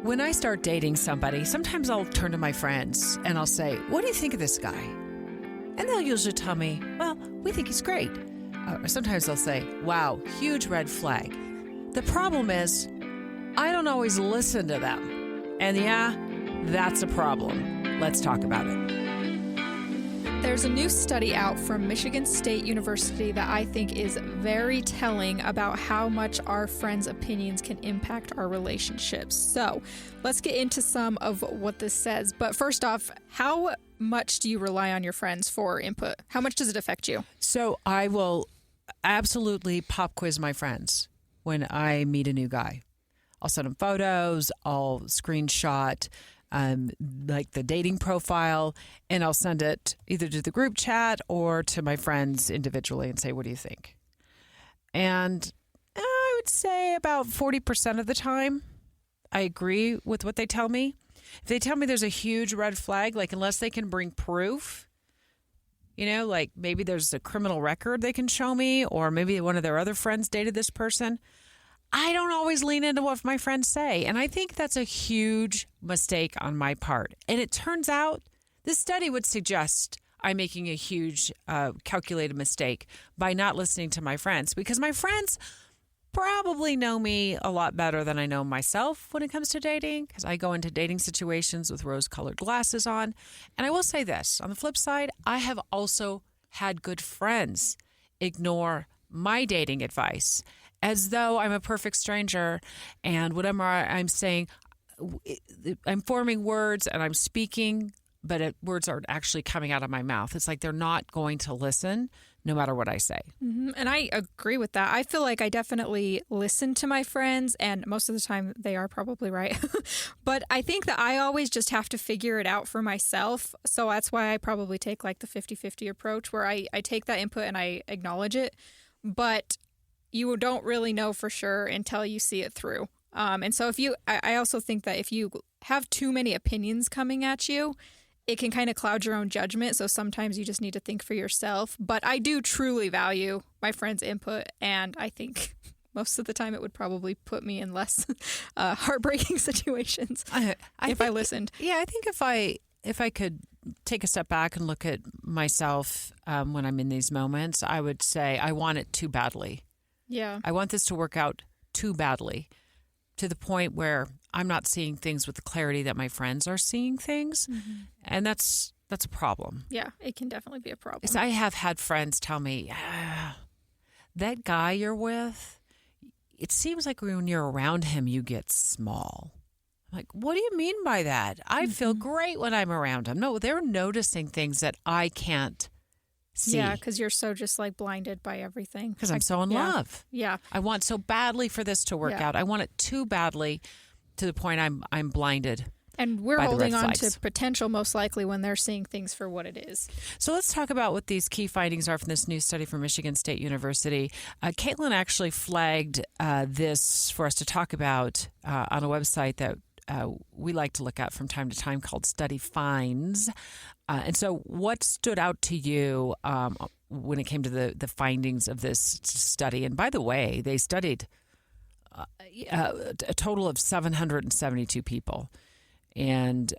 When I start dating somebody, sometimes I'll turn to my friends and I'll say, what do you think of this guy? And they'll usually tell me, well, we think he's great. Or sometimes they'll say, wow, huge red flag. The problem is, I don't always listen to them. And yeah, that's a problem. Let's talk about it. There's a new study out from Michigan State University that I think is very telling about how much our friends' opinions can impact our relationships. So let's get into some of what this says. But first off, how much do you rely on your friends for input? How much does it affect you? So I will absolutely pop quiz my friends when I meet a new guy. I'll send them photos, I'll screenshot like the dating profile, and I'll send it either to the group chat or to my friends individually and say, what do you think? And I would say about 40% of the time, I agree with what they tell me. If they tell me there's a huge red flag, like unless they can bring proof, you know, like maybe there's a criminal record they can show me, or maybe one of their other friends dated this person, I don't always lean into what my friends say. And I think that's a huge mistake on my part. And it turns out this study would suggest I'm making a huge calculated mistake by not listening to my friends, because my friends probably know me a lot better than I know myself when it comes to dating, because I go into dating situations with rose-colored glasses on. And I will say this, on the flip side, I have also had good friends ignore my dating advice as though I'm a perfect stranger, and whatever I'm saying, I'm forming words and I'm speaking, but words aren't actually coming out of my mouth. It's like they're not going to listen no matter what I say. Mm-hmm. And I agree with that. I feel like I definitely listen to my friends, and most of the time they are probably right. But I think that I always just have to figure it out for myself. So that's why I probably take like the 50-50 approach, where I take that input and I acknowledge it. But you don't really know for sure until you see it through. And so I also think that if you have too many opinions coming at you, it can kind of cloud your own judgment. So sometimes you just need to think for yourself. But I do truly value my friends' input. And I think most of the time it would probably put me in less heartbreaking situations if I listened. Yeah, I think if I could take a step back and look at myself when I'm in these moments, I would say I want it too badly. Yeah. I want this to work out too badly, to the point where I'm not seeing things with the clarity that my friends are seeing things. Mm-hmm. And that's a problem. Yeah, it can definitely be a problem. Because I have had friends tell me, that guy you're with, it seems like when you're around him, you get small. I'm like, what do you mean by that? I feel great when I'm around him. No, they're noticing things that I can't see. Yeah, because you're so just like blinded by everything. Because I'm so in love. Yeah. I want so badly for this to work out. I want it too badly to the point I'm blinded. And we're holding on to potential most likely when they're seeing things for what it is. So let's talk about what these key findings are from this new study from Michigan State University. Caitlyn actually flagged this for us to talk about on a website that we like to look at from time to time called Study Finds. And so what stood out to you when it came to the findings of this study? And by the way, they studied a total of 772 people. And,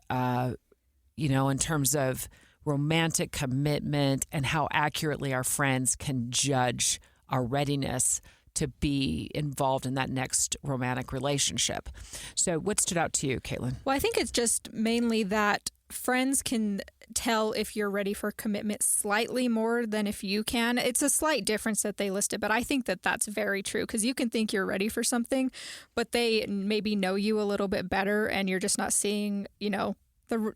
in terms of romantic commitment and how accurately our friends can judge our readiness to be involved in that next romantic relationship. So what stood out to you, Caitlyn? Well, I think it's just mainly that friends can tell if you're ready for commitment slightly more than if you can. It's a slight difference that they listed, but I think that that's very true, because you can think you're ready for something, but they maybe know you a little bit better, and you're just not seeing, the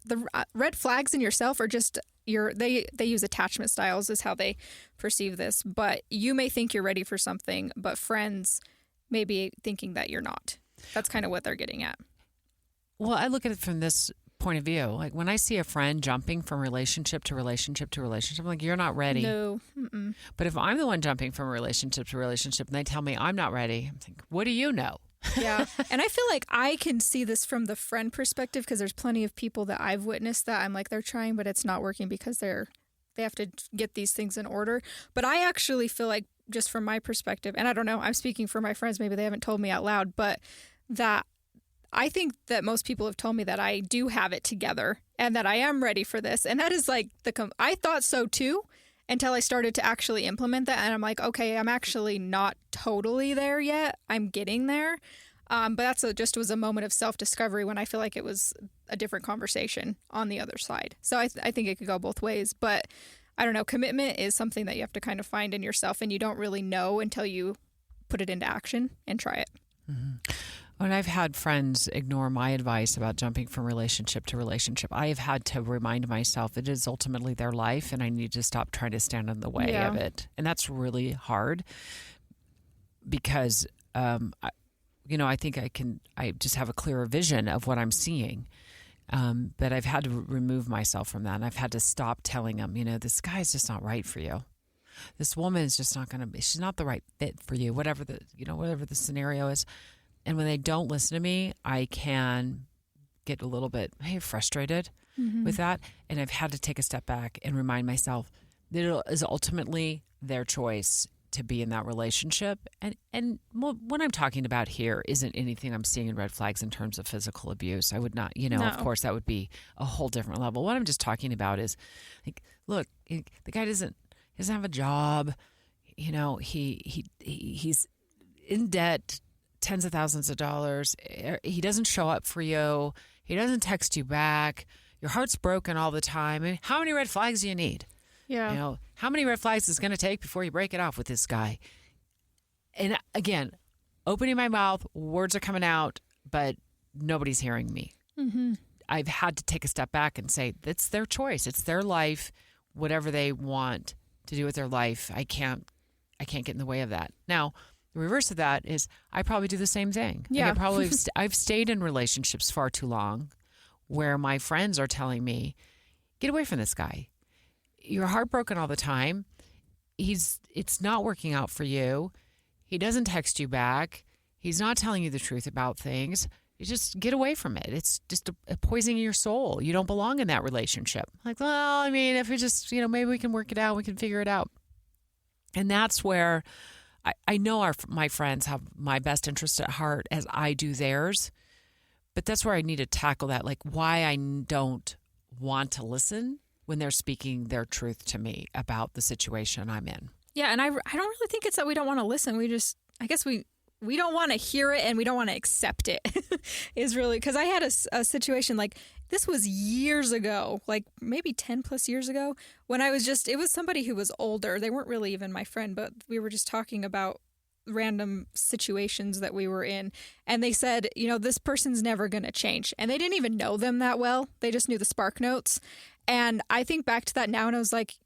red flags in yourself, or just they use attachment styles is how they perceive this. But you may think you're ready for something, but friends may be thinking that you're not. That's kind of what they're getting at. Well, I look at it from this point of view. Like when I see a friend jumping from relationship to relationship to relationship, I'm like, you're not ready. No. Mm-mm. But if I'm the one jumping from relationship to relationship and they tell me I'm not ready, I'm thinking, what do you know? Yeah. And I feel like I can see this from the friend perspective, because there's plenty of people that I've witnessed that I'm like, they're trying, but it's not working because they have to get these things in order. But I actually feel like, just from my perspective, and I don't know, I'm speaking for my friends, maybe they haven't told me out loud, but that I think that most people have told me that I do have it together and that I am ready for this. And that is like I thought so too until I started to actually implement that. And I'm like, okay, I'm actually not totally there yet. I'm getting there. But just was a moment of self-discovery when I feel like it was a different conversation on the other side. So I think it could go both ways. But I don't know, commitment is something that you have to kind of find in yourself, and you don't really know until you put it into action and try it. Mm-hmm. When I've had friends ignore my advice about jumping from relationship to relationship, I have had to remind myself it is ultimately their life, and I need to stop trying to stand in the way of it. And that's really hard because, I think I just have a clearer vision of what I'm seeing. But I've had to remove myself from that. And I've had to stop telling them, this guy is just not right for you. This woman is just not she's not the right fit for you, whatever the scenario is. And when they don't listen to me, I can get a little bit frustrated with that. And I've had to take a step back and remind myself that it is ultimately their choice to be in that relationship. And what I'm talking about here isn't anything I'm seeing in red flags in terms of physical abuse. I would not, No. Of course, that would be a whole different level. What I'm just talking about is, like, look, the guy doesn't have a job. He's in debt, tens of thousands of dollars. He doesn't show up for you. He doesn't text you back. Your heart's broken all the time. I mean, how many red flags do you need? Yeah. How many red flags is it going to take before you break it off with this guy? And again, opening my mouth, words are coming out, but nobody's hearing me. Mm-hmm. I've had to take a step back and say, it's their choice. It's their life. Whatever they want to do with their life, I can't get in the way of that. Now, the reverse of that is I probably do the same thing. Yeah. I've stayed in relationships far too long where my friends are telling me, get away from this guy. You're heartbroken all the time. It's not working out for you. He doesn't text you back. He's not telling you the truth about things. You just get away from it. It's just a poisoning your soul. You don't belong in that relationship. Like, well, I mean, if we just, maybe we can work it out. We can figure it out. And that's where I know my friends have my best interest at heart as I do theirs. But that's where I need to tackle that, like why I don't want to listen when they're speaking their truth to me about the situation I'm in. Yeah, and I don't really think it's that we don't want to listen. I guess we don't want to hear it and we don't want to accept it is really, because I had a situation like this was years ago, like maybe 10 plus years ago, when it was somebody who was older. They weren't really even my friend, but we were just talking about random situations that we were in. And they said, this person's never going to change. And they didn't even know them that well. They just knew the spark notes. And I think back to that now and I was like,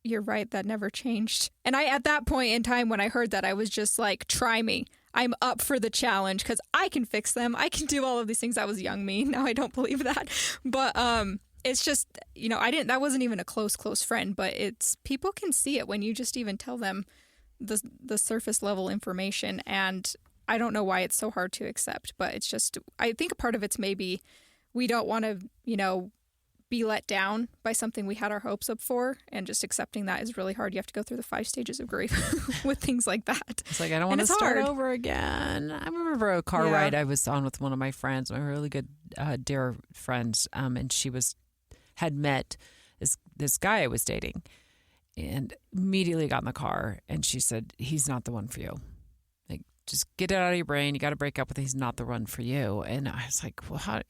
you're right, that never changed. And at that point in time when I heard that, I was just like, try me. I'm up for the challenge because I can fix them. I can do all of these things. That was young me. Now I don't believe that. But it's just, that wasn't even a close friend, but people can see it when you just even tell them the surface level information. And I don't know why it's so hard to accept, but it's just, I think a part of it's maybe we don't want to, be let down by something we had our hopes up for, and just accepting that is really hard. You have to go through the 5 stages of grief with things like that. It's like, I don't want to start over again. I remember a car ride I was on with one of my friends, my really good, dear friends, and she had met this guy I was dating, and immediately got in the car, and she said, he's not the one for you. Like, just get it out of your brain. You got to break up with him. He's not the one for you. And I was like, well,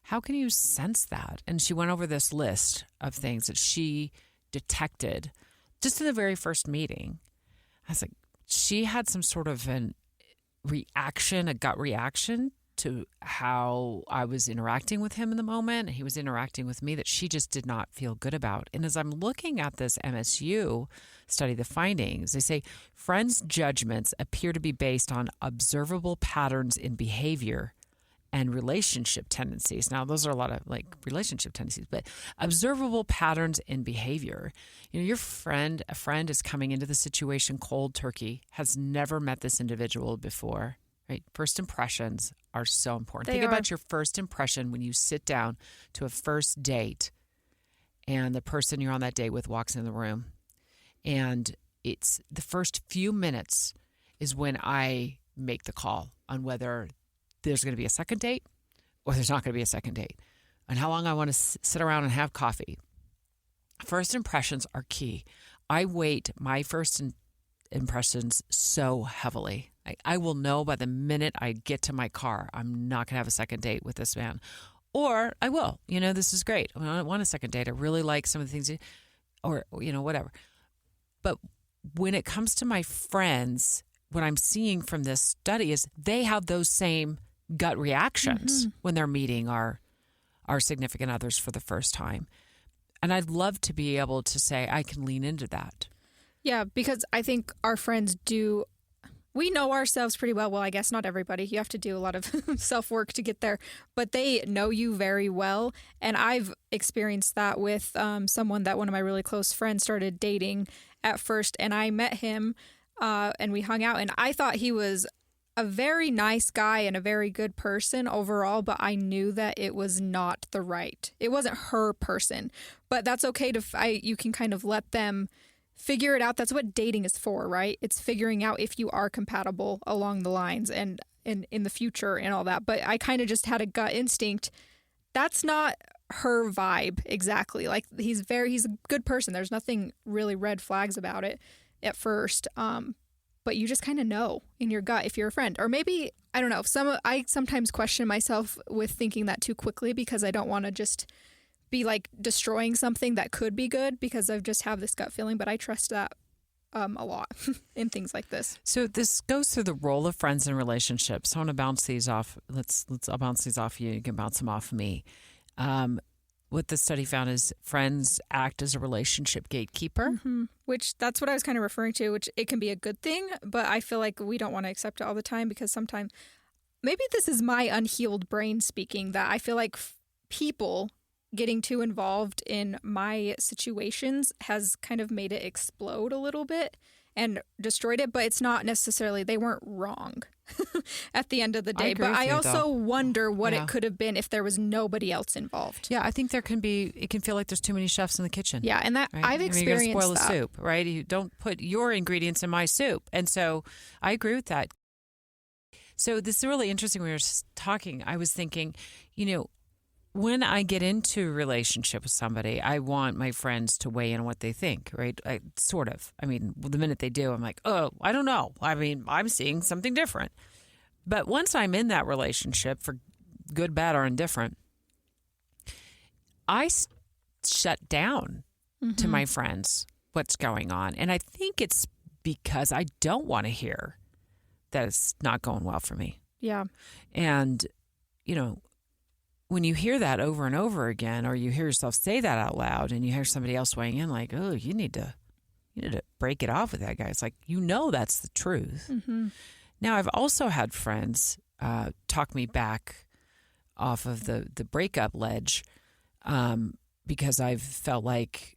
how can you sense that? And she went over this list of things that she detected just in the very first meeting. I was like, she had some sort of a gut reaction to how I was interacting with him in the moment. He was interacting with me that she just did not feel good about. And as I'm looking at this MSU study, the findings, they say friends' judgments appear to be based on observable patterns in behavior and relationship tendencies. Now, those are a lot of like relationship tendencies, but observable patterns in behavior. A friend is coming into the situation cold turkey, has never met this individual before, right? First impressions are so important. Think about your first impression when you sit down to a first date and the person you're on that date with walks in the room. And it's the first few minutes is when I make the call on whether there's going to be a second date or there's not going to be a second date, and how long I want to sit around and have coffee. First impressions are key. I weight my first impressions so heavily. I will know by the minute I get to my car, I'm not going to have a second date with this man. Or I will. This is great. I don't want a second date. I really like some of the things, or, whatever. But when it comes to my friends, what I'm seeing from this study is they have those same gut reactions when they're meeting our significant others for the first time. And I'd love to be able to say I can lean into that. Yeah, because I think our friends we know ourselves pretty well. Well, I guess not everybody. You have to do a lot of self-work to get there. But they know you very well. And I've experienced that with someone that one of my really close friends started dating at first. And I met him and we hung out. And I thought he was a very nice guy and a very good person overall, but I knew that it was not it wasn't her person. But that's okay you can kind of let them figure it out. That's what dating is for, right? It's figuring out if you are compatible along the lines and in the future and all that. But I kind of just had a gut instinct. That's not her vibe exactly. Like he's a good person. There's nothing really red flags about it at first. But you just kind of know in your gut if you're a friend. Or maybe, I don't know, I sometimes question myself with thinking that too quickly because I don't want to just be like destroying something that could be good because I just have this gut feeling. But I trust that a lot in things like this. So this goes through the role of friends in relationships. I want to bounce these off. I'll bounce these off you. You can bounce them off me. What the study found is friends act as a relationship gatekeeper. Which that's what I was kind of referring to, which it can be a good thing, but I feel like we don't want to accept it all the time because sometimes, maybe this is my unhealed brain speaking, that I feel like people getting too involved in my situations has kind of made it explode a little bit and destroyed it, but it's not necessarily, they weren't wrong at the end of the day. But I also wonder what it could have been if there was nobody else involved. Yeah, I think it can feel like there's too many chefs in the kitchen. Yeah, and that right? I've experienced you're gonna spoil that. the soup, right? You don't put your ingredients in my soup. And so I agree with that. So this is really interesting. When we were talking, I was thinking, when I get into a relationship with somebody, I want my friends to weigh in on what they think, right? I mean, the minute they do, I'm like, oh, I don't know. I mean, I'm seeing something different. But once I'm in that relationship, for good, bad, or indifferent, I shut down to my friends what's going on. And I think it's because I don't want to hear that it's not going well for me. Yeah. And, when you hear that over and over again, or you hear yourself say that out loud and you hear somebody else weighing in like, oh, you need to break it off with that guy. It's like, that's the truth. Now, I've also had friends talk me back off of the breakup ledge because I've felt like,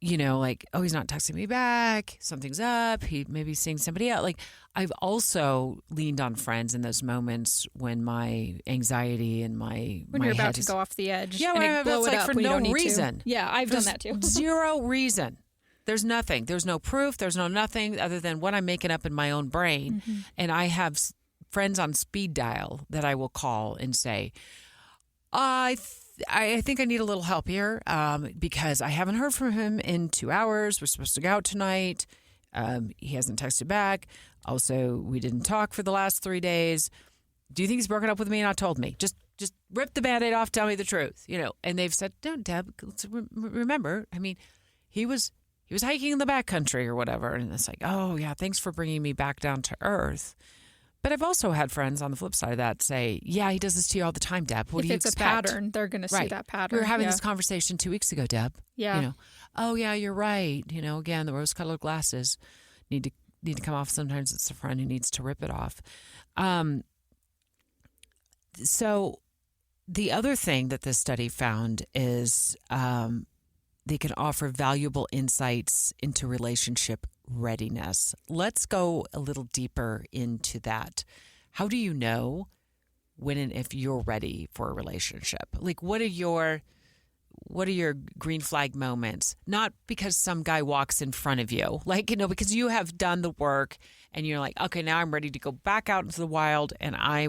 oh, he's not texting me back. Something's up. He maybe seeing somebody out. Like, I've also leaned on friends in those moments when my anxiety and when you're about to go off the edge. Yeah, and blow it up for no reason. Yeah, I've done that too. Zero reason. There's nothing. There's no proof. There's no nothing other than what I'm making up in my own brain. And I have friends on speed dial that I will call and say, I think I need a little help here because I haven't heard from him in 2 hours. We're supposed to go out tonight. He hasn't texted back. Also, we didn't talk for the last 3 days. Do you think he's broken up with me and not told me? Just rip the Band-Aid off. Tell me the truth. And they've said, no, Deb, let's remember. I mean, he was hiking in the backcountry or whatever. And it's like, oh, yeah, thanks for bringing me back down to earth. But I've also had friends on the flip side of that say, yeah, he does this to you all the time, Deb. What do you expect? If it's a pattern, they're going to see that pattern. We were having this conversation 2 weeks ago, Deb. Yeah. Oh, yeah, you're right. Again, the rose-colored glasses need to come off. Sometimes it's the friend who needs to rip it off. So the other thing that this study found is they can offer valuable insights into relationship readiness. Let's go a little deeper into that. How do you know when and if you're ready for a relationship? Like, what are your green flag moments? Not because some guy walks in front of you, because you have done the work and you're like, okay, now I'm ready to go back out into the wild and I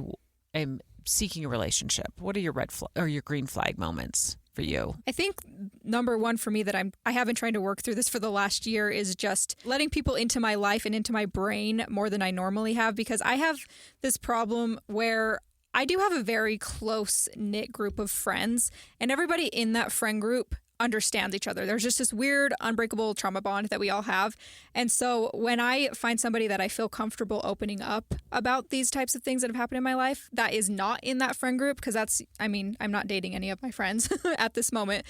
am seeking a relationship? What are your or your green flag moments for you? I think number one for me that I have been trying to work through this for the last year is just letting people into my life and into my brain more than I normally have, because I have this problem where I do have a very close knit group of friends, and everybody in that friend group understands each other. There's just this weird, unbreakable trauma bond that we all have. And so when I find somebody that I feel comfortable opening up about these types of things that have happened in my life, that is not in that friend group, because I'm not dating any of my friends at this moment.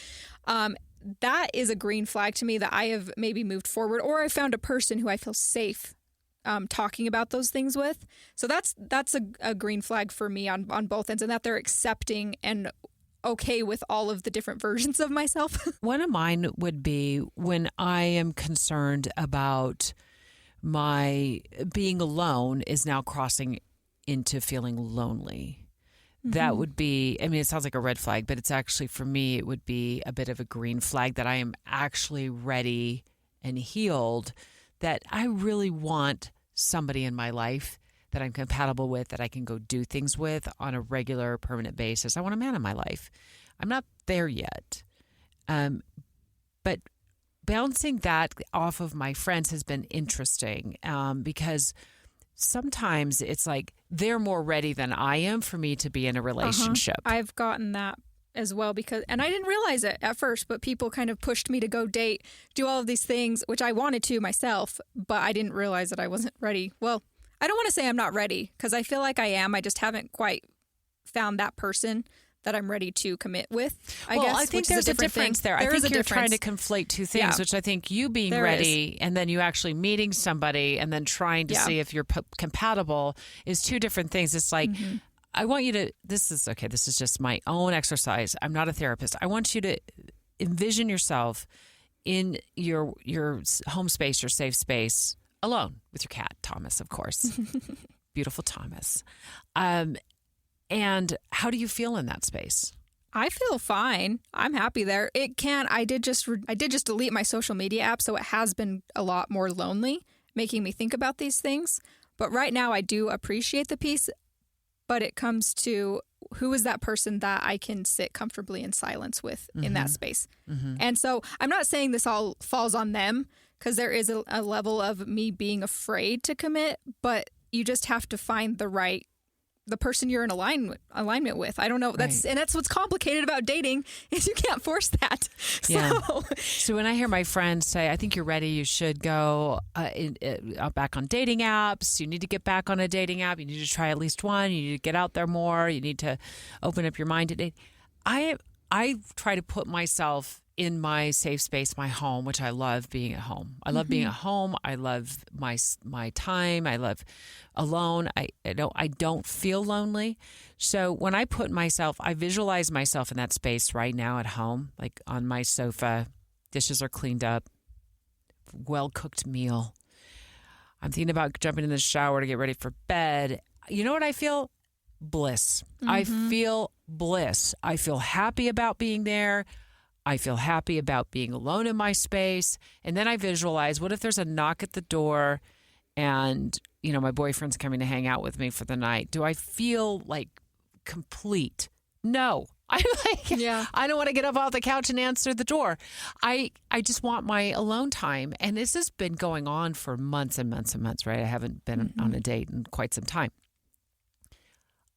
That is a green flag to me that I have maybe moved forward, or I found a person who I feel safe talking about those things with. So that's a green flag for me on both ends, and that they're accepting and okay with all of the different versions of myself. One of mine would be when I am concerned about my being alone is now crossing into feeling lonely. Mm-hmm. That would be, it sounds like a red flag, but it's actually, for me, it would be a bit of a green flag that I am actually ready and healed, that I really want somebody in my life that I'm compatible with, that I can go do things with on a regular, permanent basis. I want a man in my life. I'm not there yet. But bouncing that off of my friends has been interesting because sometimes it's like they're more ready than I am for me to be in a relationship. I've gotten that as well, and I didn't realize it at first, but people kind of pushed me to go date, do all of these things, which I wanted to myself, but I didn't realize that I wasn't ready. Well, I don't want to say I'm not ready, because I feel like I am. I just haven't quite found that person that I'm ready to commit with, I guess. I think there's a difference there. I think you're trying to conflate two things, which I think you being ready and then you actually meeting somebody and then trying to see if you're compatible is two different things. It's like, I want you to, this is just my own exercise. I'm not a therapist. I want you to envision yourself in your home space, your safe space, alone with your cat, Thomas, of course. Beautiful Thomas. And how do you feel in that space? I feel fine. I'm happy there. I did just delete my social media app, so it has been a lot more lonely, making me think about these things. But right now I do appreciate the peace, but it comes to who is that person that I can sit comfortably in silence with in that space. Mm-hmm. And so I'm not saying this all falls on them, because there is a level of me being afraid to commit, but you just have to find the person you're in alignment with. I don't know. That's what's complicated about dating, is you can't force that. Yeah. So when I hear my friends say, I think you're ready, you should go back on dating apps. You need to get back on a dating app. You need to try at least one. You need to get out there more. You need to open up your mind to date. I try to put myself in my safe space, my home, which I love being at home. I love being at home. I love my time. I love alone. I don't feel lonely. So when I I visualize myself in that space right now at home, like on my sofa, dishes are cleaned up, well-cooked meal. I'm thinking about jumping in the shower to get ready for bed. You know what I feel? Bliss. I feel bliss. I feel happy about being there. I feel happy about being alone in my space. And then I visualize, what if there's a knock at the door and, my boyfriend's coming to hang out with me for the night? Do I feel like complete? No. I don't want to get up off the couch and answer the door. I just want my alone time. And this has been going on for months and months and months, right? I haven't been on a date in quite some time.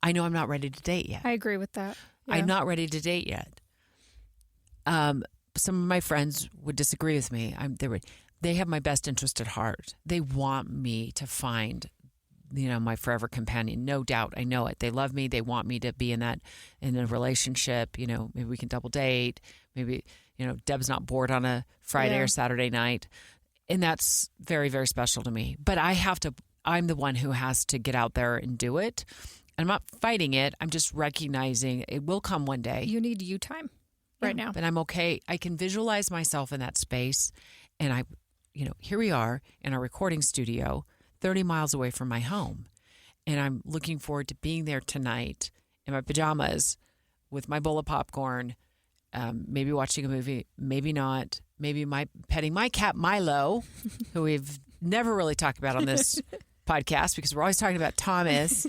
I know I'm not ready to date yet. I agree with that. Yeah. I'm not ready to date yet. Some of my friends would disagree with me. They have my best interest at heart. They want me to find, my forever companion. No doubt. I know it. They love me. They want me to be in a relationship. Maybe we can double date. Maybe, Deb's not bored on a Friday or Saturday night. And that's very, very special to me. But I'm the one who has to get out there and do it. I'm not fighting it. I'm just recognizing it will come one day. You need you time right now. But I'm okay. I can visualize myself in that space. And here we are in our recording studio, 30 miles away from my home. And I'm looking forward to being there tonight in my pajamas with my bowl of popcorn, maybe watching a movie, maybe not, maybe petting my cat Milo, who we've never really talked about on this podcast because we're always talking about Thomas.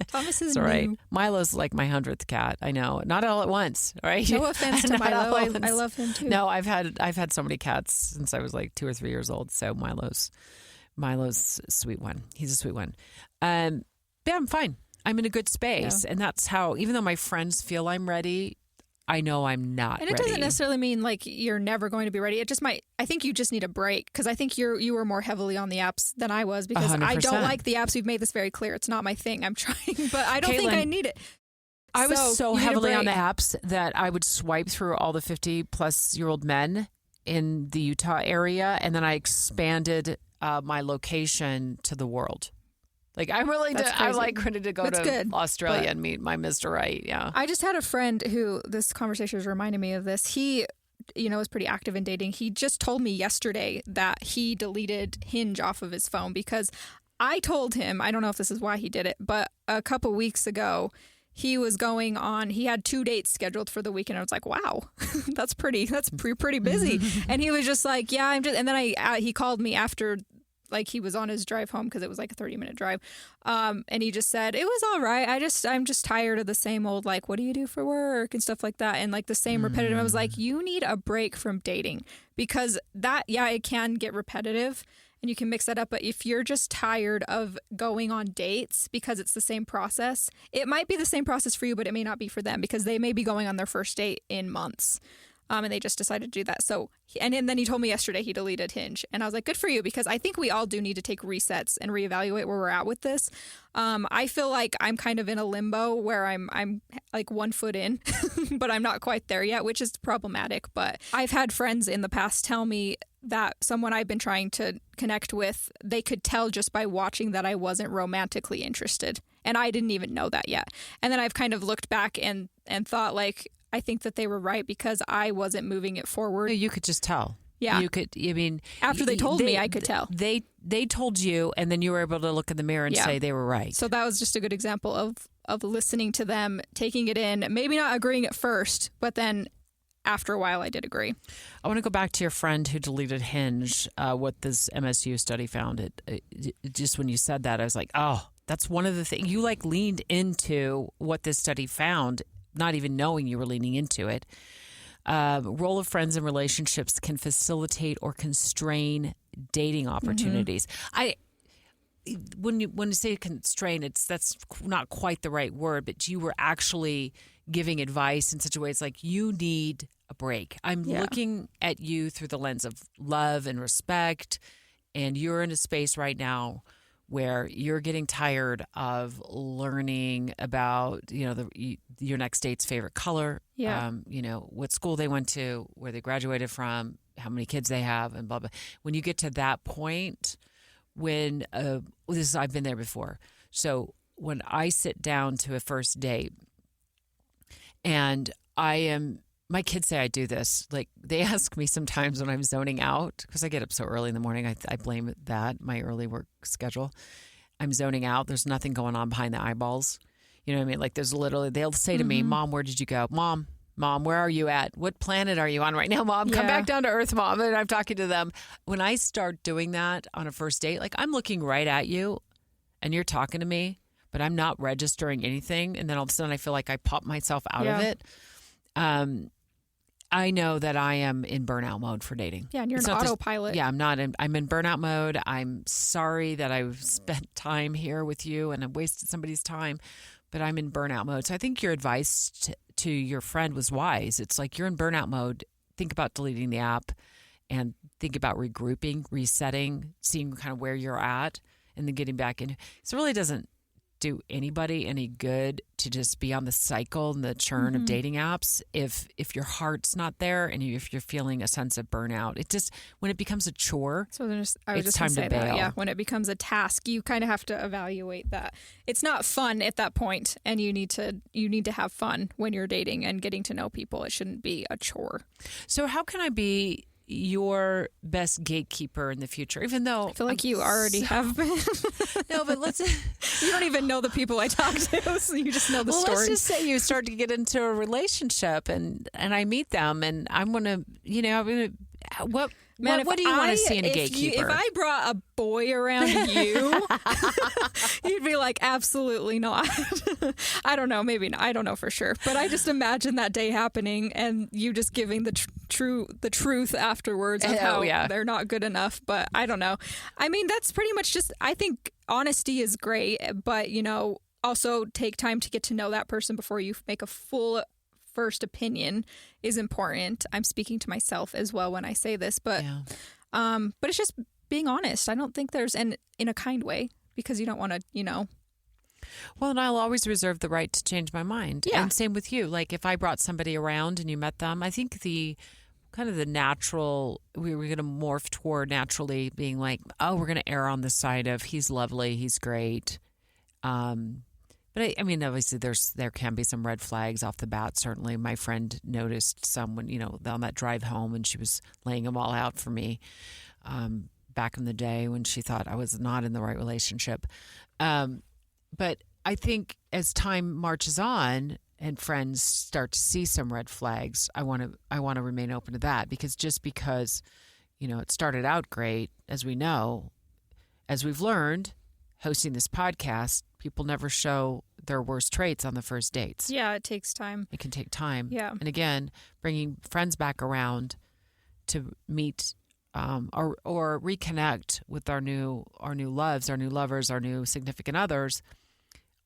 Thomas is It's all right. new. Milo's like my 100th cat. I know. Not all at once, right? No offense to Milo. I love him too. No, I've had so many cats since I was like 2 or 3 years old. So Milo's a sweet one. He's a sweet one. Yeah, I'm fine. I'm in a good space. Yeah. And that's how, even though my friends feel I'm ready, I know I'm not ready. And it doesn't necessarily mean like you're never going to be ready. It just might, I think you just need a break, because I think you were more heavily on the apps than I was, because 100%. I don't like the apps. We've made this very clear. It's not my thing. I'm trying, but I don't think I need it. I was so heavily on the apps that I would swipe through all the 50-plus-year-old men in the Utah area, and then I expanded my location to the world. Like, I'm ready to go to Australia and meet my Mr. Right. Yeah. I just had a friend who, this conversation was reminding me of this. He, is pretty active in dating. He just told me yesterday that he deleted Hinge off of his phone because I told him, I don't know if this is why he did it, but a couple weeks ago, he was going on, he had 2 dates scheduled for the weekend. I was like, wow, that's pretty busy. And he was just like, yeah, and then he called me after, like, he was on his drive home, because it was like a 30-minute drive. And he just said, it was all right. I'm just tired of the same old, like, what do you do for work and stuff like that. And like the same repetitive. I was like, you need a break from dating, because that, it can get repetitive and you can mix that up. But if you're just tired of going on dates because it's the same process, it might be the same process for you, but it may not be for them, because they may be going on their first date in months. And they just decided to do that. So, and then he told me yesterday he deleted Hinge. And I was like, good for you, because I think we all do need to take resets and reevaluate where we're at with this. I feel like I'm kind of in a limbo where I'm like 1 foot in, but I'm not quite there yet, which is problematic. But I've had friends in the past tell me that someone I've been trying to connect with, they could tell just by watching that I wasn't romantically interested. And I didn't even know that yet. And then I've kind of looked back and thought, like, I think that they were right, because I wasn't moving it forward. You could just tell. Yeah. You could, after they told me, I could tell. They told you, and then you were able to look in the mirror and say they were right. So that was just a good example of listening to them, taking it in, maybe not agreeing at first, but then after a while I did agree. I want to go back to your friend who deleted Hinge, what this MSU study found. It just when you said that, I was like, oh, that's one of the things. You like leaned into what this study found, not even knowing you were leaning into it. Role of friends in relationships can facilitate or constrain dating opportunities. When you say constrain, that's not quite the right word, but you were actually giving advice in such a way. It's like, you need a break. I'm looking at you through the lens of love and respect, and you're in a space right now where you're getting tired of learning about, your next date's favorite color, what school they went to, where they graduated from, how many kids they have, and blah, blah. When you get to that point, when I've been there before. So when I sit down to a first date and my kids say I do this. Like, they ask me sometimes when I'm zoning out, because I get up so early in the morning. I blame that, my early work schedule. I'm zoning out. There's nothing going on behind the eyeballs. You know what I mean? Like, there's literally, they'll say to me, Mom, where did you go? Mom, where are you at? What planet are you on right now, Mom? Come back down to Earth, Mom. And I'm talking to them. When I start doing that on a first date, like, I'm looking right at you and you're talking to me, but I'm not registering anything. And then all of a sudden I feel like I pop myself out of it. I know that I am in burnout mode for dating. Yeah, and you're an autopilot. I'm not. I'm in burnout mode. I'm sorry that I've spent time here with you and I've wasted somebody's time, but I'm in burnout mode. So I think your advice to your friend was wise. It's like, you're in burnout mode. Think about deleting the app and think about regrouping, resetting, seeing kind of where you're at, and then getting back in. So it really doesn't do anybody any good to just be on the cycle and the churn of dating apps if your heart's not there and if you're feeling a sense of burnout. It just, when it becomes a chore, it's time to bail. Yeah, when it becomes a task, you kind of have to evaluate that. It's not fun at that point, and you need to have fun when you're dating and getting to know people. It shouldn't be a chore. So how can I be your best gatekeeper in the future, even though I feel like you already have been? No, but you don't even know the people I talk to, so you just know the stories. Let's just say you start to get into a relationship and I meet them, and I'm going to What Man, what do you want to see in a gatekeeper? If I brought a boy around you, you'd be like, absolutely not. I don't know, maybe not. I don't know for sure. But I just imagine that day happening and you just giving the truth afterwards of how they're not good enough. But I don't know. I mean, that's pretty much just, I think honesty is great, but, also take time to get to know that person before you make a full first opinion is important. I'm speaking to myself as well when I say this, but it's just being honest. I don't think there's in a kind way, because you don't want to, Well, and I'll always reserve the right to change my mind. Yeah. And same with you. Like if I brought somebody around and you met them, I think the natural, we were going to morph toward naturally being like, oh, we're going to err on the side of he's lovely, he's great. But I mean, obviously, there can be some red flags off the bat. Certainly, my friend noticed some when, on that drive home, and she was laying them all out for me back in the day when she thought I was not in the right relationship. But I think as time marches on and friends start to see some red flags, I want to remain open to that, because just because it started out great, as we know, as we've learned, hosting this podcast, people never show their worst traits on the first dates. Yeah, it takes time. It can take time. Yeah. And again, bringing friends back around to meet or reconnect with our new loves, our new lovers, our new significant others,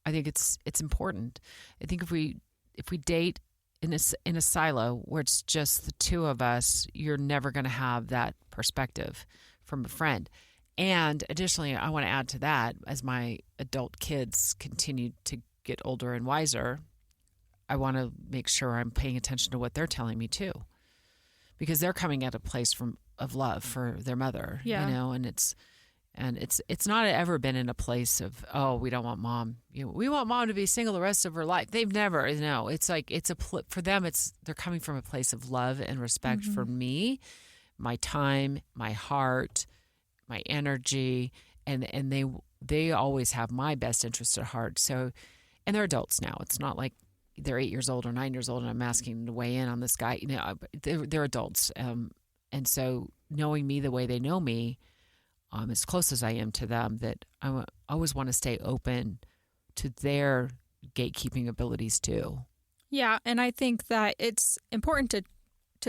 I think it's important. I think if we date in a silo where it's just the two of us, you're never going to have that perspective from a friend. And additionally, I want to add to that, as my adult kids continue to get older and wiser, I want to make sure I'm paying attention to what they're telling me too, because they're coming at a place of love for their mother, and it's not ever been in a place of, oh, we don't want mom. We want mom to be single the rest of her life. They've never, it's like, for them, they're coming from a place of love and respect for me, my time, my heart, my energy, and they always have my best interest at heart. So, and they're adults now. It's not like they're 8 years old or 9 years old and I'm asking them to weigh in on this guy. They're adults. And so knowing me the way they know me, as close as I am to them, that I always want to stay open to their gatekeeping abilities too. Yeah, and I think that it's important to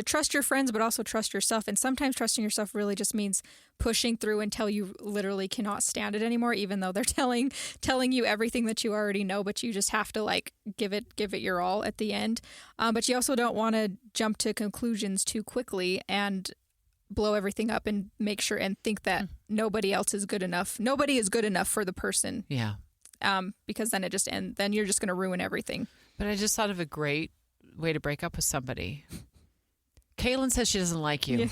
trust your friends, but also trust yourself. And sometimes trusting yourself really just means pushing through until you literally cannot stand it anymore, even though they're telling you everything that you already know, but you just have to give it your all at the end. But you also don't want to jump to conclusions too quickly and blow everything up and make sure and think that nobody else is good enough. Nobody is good enough for the person. Yeah. Because then then you're just going to ruin everything. But I just thought of a great way to break up with somebody. Caitlyn says she doesn't like you.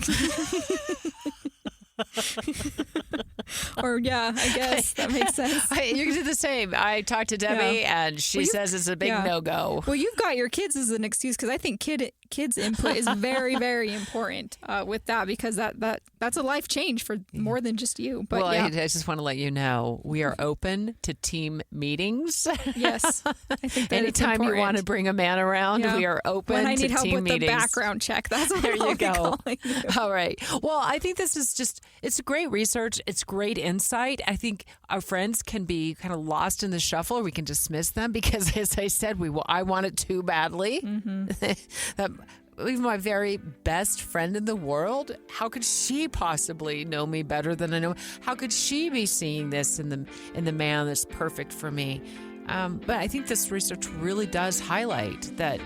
Or I guess that makes sense. You can do the same. I talked to Debbie and she says it's a big no-go. Well, you've got your kids as an excuse, because I think kids' input is very, very important with that, because that's a life change for more than just you. But I just want to let you know we are open to team meetings. Yes, I think that anytime you want to bring a man around, we are open to team meetings. When I need help with the background check, that's what there you go. You. All right. Well, I think this is it's great research. It's great insight. I think our friends can be kind of lost in the shuffle. We can dismiss them because, as I said, I want it too badly. Mm-hmm. Even my very best friend in the world, how could she possibly know me better than I know? How could she be seeing this in the man that's perfect for me? But I think this research really does highlight that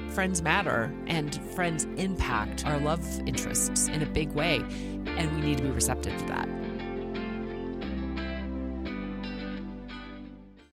friends matter and friends impact our love interests in a big way, and we need to be receptive to that.